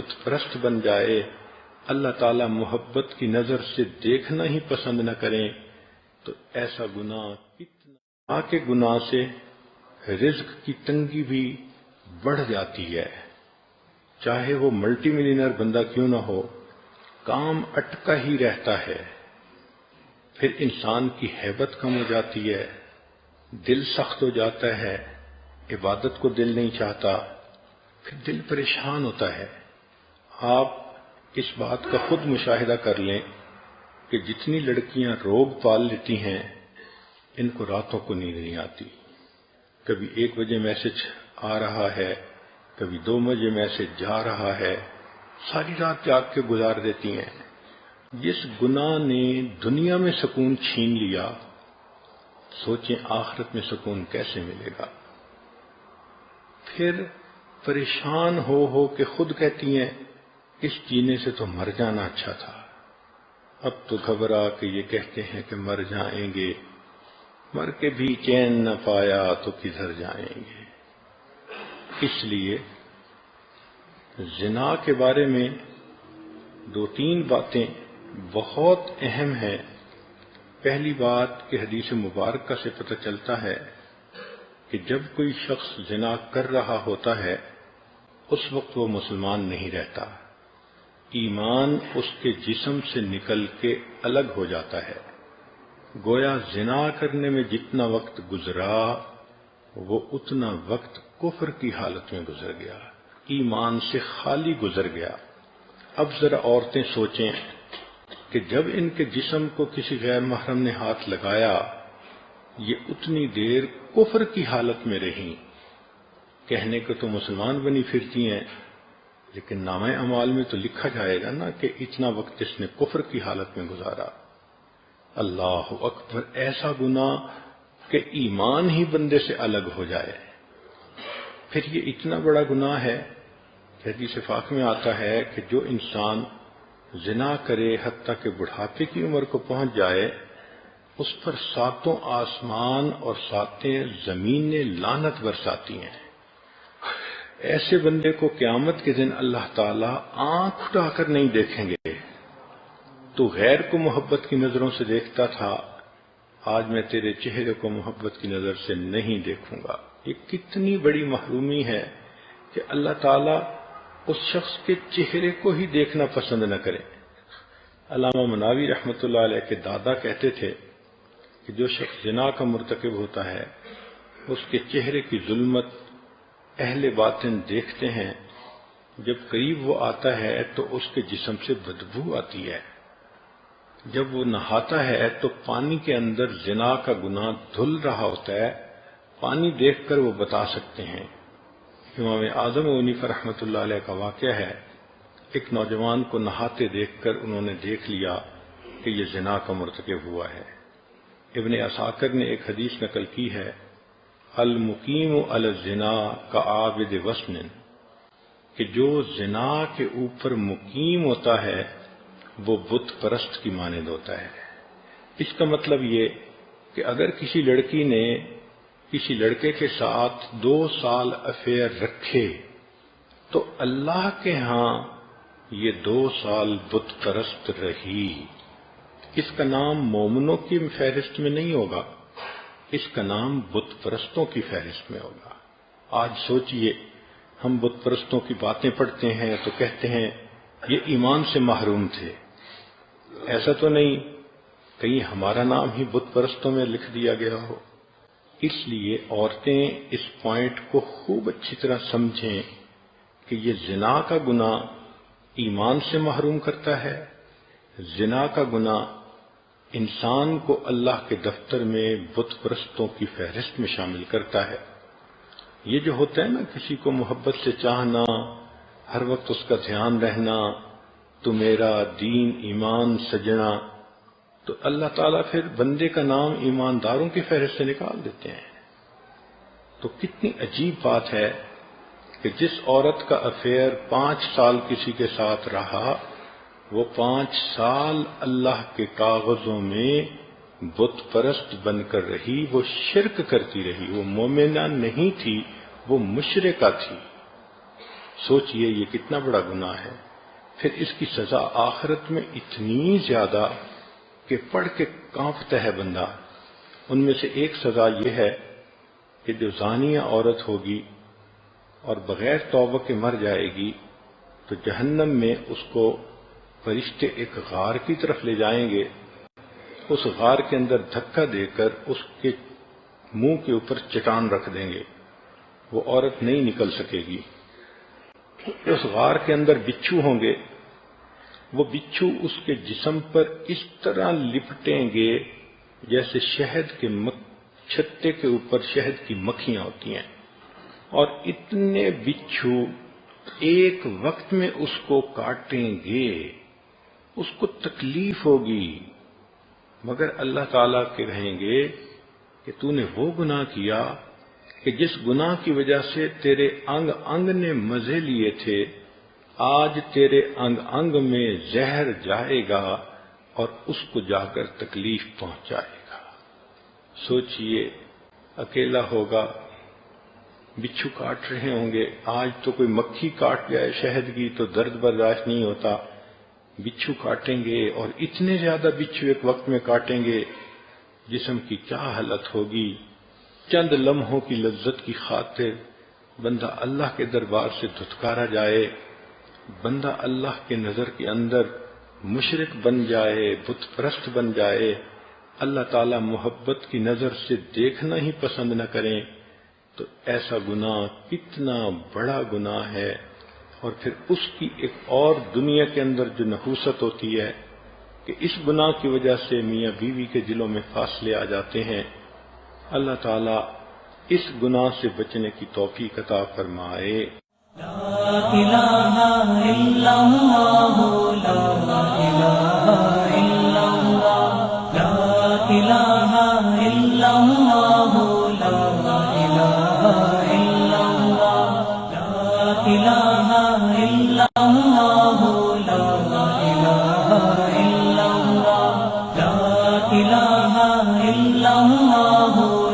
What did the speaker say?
بت پرست بن جائے، اللہ تعالیٰ محبت کی نظر سے دیکھنا ہی پسند نہ کریں، تو ایسا گناہ کتنا کے گناہ سے رزق کی تنگی بھی بڑھ جاتی ہے، چاہے وہ ملٹی ملینئر بندہ کیوں نہ ہو، کام اٹکا ہی رہتا ہے، پھر انسان کی ہیبت کم ہو جاتی ہے، دل سخت ہو جاتا ہے، عبادت کو دل نہیں چاہتا، پھر دل پریشان ہوتا ہے۔ آپ اس بات کا خود مشاہدہ کر لیں کہ جتنی لڑکیاں روگ پال لیتی ہیں ان کو راتوں کو نیند نہیں آتی، کبھی 1 بجے میسج آ رہا ہے، کبھی 2 بجے میسج جا رہا ہے، ساری رات جاگ کے گزار دیتی ہیں۔ جس گناہ نے دنیا میں سکون چھین لیا، سوچیں آخرت میں سکون کیسے ملے گا۔ پھر پریشان ہو کے خود کہتی ہیں اس جینے سے تو مر جانا اچھا تھا، اب تو گھبرا کے یہ کہتے ہیں کہ مر جائیں گے، مر کے بھی چین نہ پایا تو کدھر جائیں گے۔ اس لیے زنا کے بارے میں 2-3 باتیں بہت اہم ہیں۔ پہلی بات کہ حدیث مبارکہ سے پتہ چلتا ہے کہ جب کوئی شخص زنا کر رہا ہوتا ہے اس وقت وہ مسلمان نہیں رہتا، ایمان اس کے جسم سے نکل کے الگ ہو جاتا ہے، گویا زنا کرنے میں جتنا وقت گزرا وہ اتنا وقت کفر کی حالت میں گزر گیا، ایمان سے خالی گزر گیا۔ اب ذرا عورتیں سوچیں کہ جب ان کے جسم کو کسی غیر محرم نے ہاتھ لگایا، یہ اتنی دیر کفر کی حالت میں رہیں، کہنے کو تو مسلمان بنی پھرتی ہیں لیکن نامہ اعمال میں تو لکھا جائے گا نا کہ اتنا وقت اس نے کفر کی حالت میں گزارا۔ اللہ اکبر، ایسا گناہ کہ ایمان ہی بندے سے الگ ہو جائے۔ پھر یہ اتنا بڑا گناہ ہے کہ حدیث پاک میں آتا ہے کہ جو انسان زنا کرے حتیٰ کہ بڑھاپے کی عمر کو پہنچ جائے، اس پر 7 آسمان اور 7 زمینیں لعنت برساتی ہیں۔ ایسے بندے کو قیامت کے دن اللہ تعالیٰ آنکھ اٹھا کر نہیں دیکھیں گے۔ تو غیر کو محبت کی نظروں سے دیکھتا تھا، آج میں تیرے چہرے کو محبت کی نظر سے نہیں دیکھوں گا۔ یہ کتنی بڑی محرومی ہے کہ اللہ تعالیٰ اس شخص کے چہرے کو ہی دیکھنا پسند نہ کرے۔ علامہ مناوی رحمۃ اللہ علیہ کے دادا کہتے تھے کہ جو شخص زنا کا مرتکب ہوتا ہے اس کے چہرے کی ظلمت اہل باطن دیکھتے ہیں، جب قریب وہ آتا ہے تو اس کے جسم سے بدبو آتی ہے، جب وہ نہاتا ہے تو پانی کے اندر زنا کا گناہ دھل رہا ہوتا ہے، پانی دیکھ کر وہ بتا سکتے ہیں۔ امام اعظم حنیفہ رحمۃ اللہ علیہ کا واقعہ ہے، ایک نوجوان کو نہاتے دیکھ کر انہوں نے دیکھ لیا کہ یہ زنا کا مرتکب ہوا ہے۔ ابن عساکر نے ایک حدیث نقل کی ہے، المقیم علی الزنا کعابد وثن، کہ جو زنا کے اوپر مقیم ہوتا ہے وہ بت پرست کی مانند ہوتا ہے۔ اس کا مطلب یہ کہ اگر کسی لڑکی نے کسی لڑکے کے ساتھ 2 سال افیئر رکھے تو اللہ کے ہاں یہ 2 سال بت پرست رہی۔ اس کا نام مومنوں کی فہرست میں نہیں ہوگا، اس کا نام بت پرستوں کی فہرست میں ہوگا۔ آج سوچئے، ہم بت پرستوں کی باتیں پڑھتے ہیں تو کہتے ہیں یہ ایمان سے محروم تھے، ایسا تو نہیں کہیں ہمارا نام ہی بت پرستوں میں لکھ دیا گیا ہو۔ اس لیے عورتیں اس پوائنٹ کو خوب اچھی طرح سمجھیں کہ یہ زنا کا گناہ ایمان سے محروم کرتا ہے، زنا کا گناہ انسان کو اللہ کے دفتر میں بت پرستوں کی فہرست میں شامل کرتا ہے۔ یہ جو ہوتا ہے نا کسی کو محبت سے چاہنا، ہر وقت اس کا دھیان رہنا، تو میرا دین ایمان سجنا، تو اللہ تعالیٰ پھر بندے کا نام ایمانداروں کی فہرست سے نکال دیتے ہیں۔ تو کتنی عجیب بات ہے کہ جس عورت کا افیئر 5 سال کسی کے ساتھ رہا، وہ 5 سال اللہ کے کاغذوں میں بت پرست بن کر رہی، وہ شرک کرتی رہی، وہ مومنہ نہیں تھی، وہ مشرکہ تھی۔ سوچئے یہ کتنا بڑا گناہ ہے۔ پھر اس کی سزا آخرت میں اتنی زیادہ کہ پڑھ کے کانپتا ہے بندہ۔ ان میں سے ایک سزا یہ ہے کہ جو زانیہ عورت ہوگی اور بغیر توبہ کے مر جائے گی تو جہنم میں اس کو فرشتے ایک غار کی طرف لے جائیں گے، اس غار کے اندر دھکا دے کر اس کے منہ کے اوپر چٹان رکھ دیں گے، وہ عورت نہیں نکل سکے گی۔ اس غار کے اندر بچھو ہوں گے، وہ بچھو اس کے جسم پر اس طرح لپٹیں گے جیسے شہد کے چھتے کے اوپر شہد کی مکھیاں ہوتی ہیں، اور اتنے بچھو ایک وقت میں اس کو کاٹیں گے، اس کو تکلیف ہوگی، مگر اللہ تعالیٰ کے رہیں گے کہ تو نے وہ گناہ کیا کہ جس گناہ کی وجہ سے تیرے انگ انگ نے مزے لیے تھے، آج تیرے انگ انگ میں زہر جائے گا اور اس کو جا کر تکلیف پہنچائے گا۔ سوچئے اکیلا ہوگا، بچھو کاٹ رہے ہوں گے، آج تو کوئی مکھی کاٹ جائے شہد کی تو درد برداشت نہیں ہوتا، بچھو کاٹیں گے اور اتنے زیادہ بچھو ایک وقت میں کاٹیں گے، جسم کی کیا حالت ہوگی۔ چند لمحوں کی لذت کی خاطر بندہ اللہ کے دربار سے دھتکارا جائے، بندہ اللہ کے نظر کے اندر مشرک بن جائے، بت پرست بن جائے، اللہ تعالی محبت کی نظر سے دیکھنا ہی پسند نہ کریں، تو ایسا گناہ کتنا بڑا گناہ ہے۔ اور پھر اس کی ایک اور دنیا کے اندر جو نحوست ہوتی ہے کہ اس گناہ کی وجہ سے میاں بیوی کے دلوں میں فاصلے آ جاتے ہیں۔ اللہ تعالیٰ اس گناہ سے بچنے کی توفیق عطا فرمائے۔ لا الہ الا اللہ، لا الہ الا اللہ، لا الہ الا اللہ، لا الہ الا اللہ، لا الہ الا اللہ، لا الہ الا اللہ، لا الہ الا اللہ۔